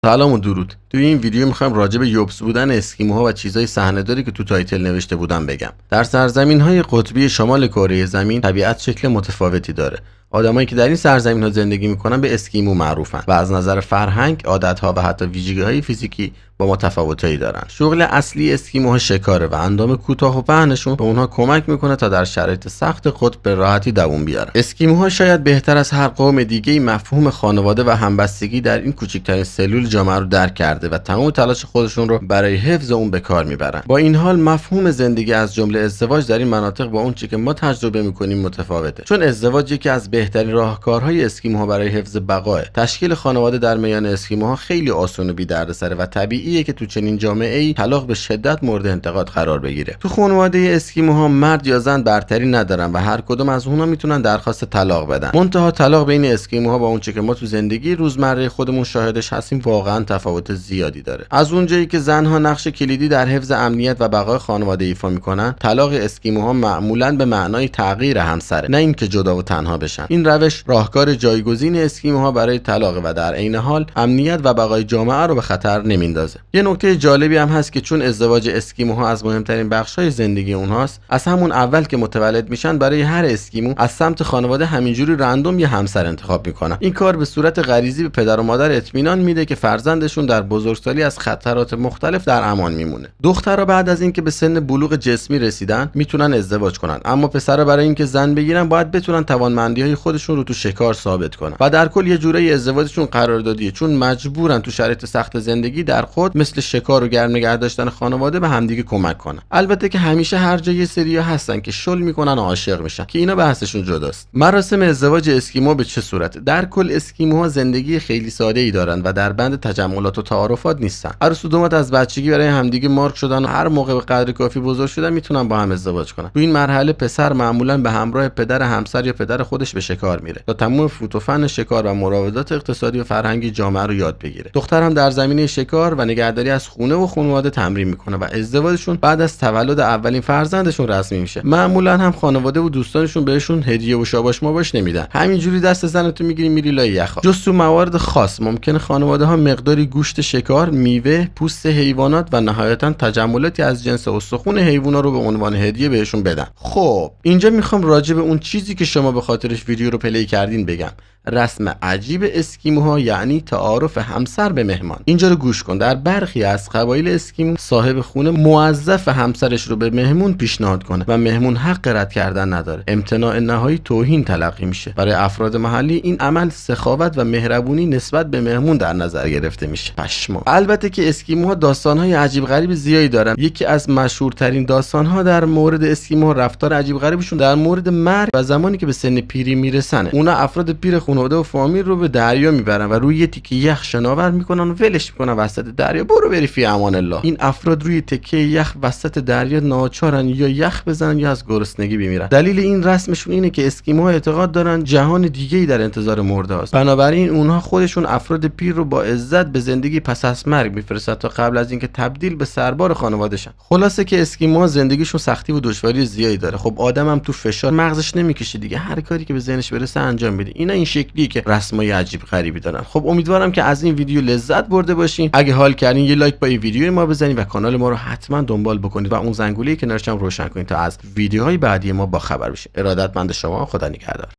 سلام و درود. توی این ویدیو میخوام راجع به یوبس بودن اسکیموها و چیزای صحنه‌داری که تو تایتل نوشته بودم بگم. در سرزمین‌های قطبی شمال کره زمین طبیعت شکل متفاوتی داره. آدمایی که در این سرزمین‌ها زندگی میکنن به اسکیمو معروفن و از نظر فرهنگ، عادت‌ها و حتی ویژگی‌های فیزیکی با ما تفاوتایی دارن. شغل اصلی اسکیموها شکاره و اندام کوتاه و پهنشون به اونها کمک میکنه تا در شرایط سخت قطب به راحتی دووم بیارن. اسکیموها شاید بهتر از هر قوم دیگه‌ای مفهوم خانواده و همبستگی در این کوچکترین سلول جامعه رو درک کرده و تمام تلاش خودشون رو برای حفظ اون به کار میبرن. با این حال مفهوم زندگی از جمله ازدواج در این مناطق با اون چیزی که ما تجربه میکنیم متفاوته. چون ازدواج یکی از بهترین راهکارهای اسکیموها برای حفظ بقا. تشکیل خانواده در میان اسکیموها خیلی آسون و بی دردسر و طبیعیه که تو چنین جامعه‌ای طلاق به شدت مورد انتقاد قرار بگیره. تو خانواده اسکیموها مرد یا زن برتری ندارن و هر کدوم از اونها میتونن درخواست طلاق بدن. منتها طلاق بین اسکیموها با اون چیزی که ما تو زندگی روزمره خودمون شاهدش هستیم واقعا تفاوت زیادی داره. از اونجایی که زنها نقش کلیدی در حفظ امنیت و بقای خانواده ایفا میکنن، طلاق اسکیموها معمولاً به معنای تغییر همسره، نه اینکه جدا و تنها بشن. این روش راهکار جایگزین اسکیموها برای طلاق و در عین حال امنیت و بقای جامعه رو به خطر نمیندازه. یه نکته جالبی هم هست که چون ازدواج اسکیموها از مهمترین بخش‌های زندگی اونهاست، از همون اول که متولد میشن برای هر اسکیمو از سمت خانواده همینجوری رندوم یه همسر انتخاب میکنن. این کار به صورت غریزی به پدر و مادر اطمینان میده که فرزندشون در بزرگسالی از خطرات مختلف در امان میمونه. دخترها بعد از اینکه به سن بلوغ جسمی رسیدن میتونن ازدواج کنن، اما پسرها برای اینکه زن بگیرن باید بتونن توانمندی‌های خودشون رو تو شکار ثابت کنن و در کل یه جورایی ازدواجشون قراردادیه، چون مجبورن تو شرایط سخت زندگی در خود مثل شکار و گرم نگه داشتن خانواده به همدیگه کمک کنن. البته که همیشه هر جا یه سری‌ها هستن که شل میکنن و عاشق میشن که اینا بحثشون جداست. مراسم ازدواج اسکیمو به چه صورته؟ در کل اسکیموها زندگی خیلی ساده‌ای دارن و در بند تجملات و تعارفات نیستن. عروس و داماد از بچگی برای همدیگه مارک شدن و هر موقع به قدر کافی بزرگ شدن میتونن با هم ازدواج کنن. تو این مرحله پسر معمولا به همراه پدر همسر یا پدر خودش به شکار میره تا تمام فوت و فن شکار و مراودات اقتصادی و فرهنگی جامعه رو یاد بگیره. دختر هم در زمینه شکار و نگهداری از خونه و خانواده تمرین میکنه و ازدواجشون بعد از تولد اولین فرزندشون رسمی میشه. معمولا هم خانواده و دوستانشون بهشون هدیه و شاباش ماباش نمیدن، همینجوری دست زنتو میگیری میری لای یخا. جز تو موارد خاص ممکنه خانواده ها مقداری گوشت شکار، میوه، پوست حیوانات و نهایتا تجملاتی از جنس استخون حیونا رو به عنوان هدیه بهشون بدن. خب اینجا میخوام راجع به اون چیزی که شما به خاطرش ویدیو رو پلی کردین بگم. رسم عجیب اسکیموها یعنی تعارف همسر به مهمان. اینجا رو گوش کن. در برخی از قبایل اسکیمو صاحب خونه موظف همسرش رو به مهمون پیشنهاد کنه و مهمون حق رد کردن نداره. امتناع نهایی توهین تلقی میشه. برای افراد محلی این عمل سخاوت و مهربونی نسبت به مهمون در نظر گرفته میشه. پشما. البته که اسکیموها داستانهای عجیب غریب زیادی دارن. یکی از مشهورترین داستانها در مورد اسکیموها رفتار عجیب غریبشون در مورد مرگ و زمانی که به سن پیری میرسن. اونا افراد پیر خانواده و فامیل رو به دریا میبرن و روی یه تیکه یخ شناور میکنن و ولش میکنن وسط دریا. برو بری فی امان الله. این افراد روی تکه یخ وسط دریا ناچارن یا یخ بزنن یا از گرسنگی بمیرن. دلیل این رسمشون اینه که اسکیموها اعتقاد دارن جهان دیگه‌ای در انتظار مرده است. بنابراین اونها خودشون افراد پیر رو با عزت به زندگی پس از مرگ میفرستن تا قبل از اینکه تبدیل به سربار خانواده شن. خلاصه که اسکیموها زندگیشون سختی و دشواری زیادی داره. خب آدمم تو فشار مغزش نمیکشه دیگه، هر کاری که به ذهنش برسه انجام میده. اینا این شکلیه که رسمای عجیب غریبی دارن. خب امیدوارم که از این ویدیو لذت برده باشین. اگه حال کردین یه لایک با این ویدیو ما بزنید و کانال ما رو حتما دنبال بکنید و اون زنگوله کنارش هم روشن کنید تا از ویدیوهای بعدی ما با خبر بشید. ارادتمند شما، خدا نگهدار.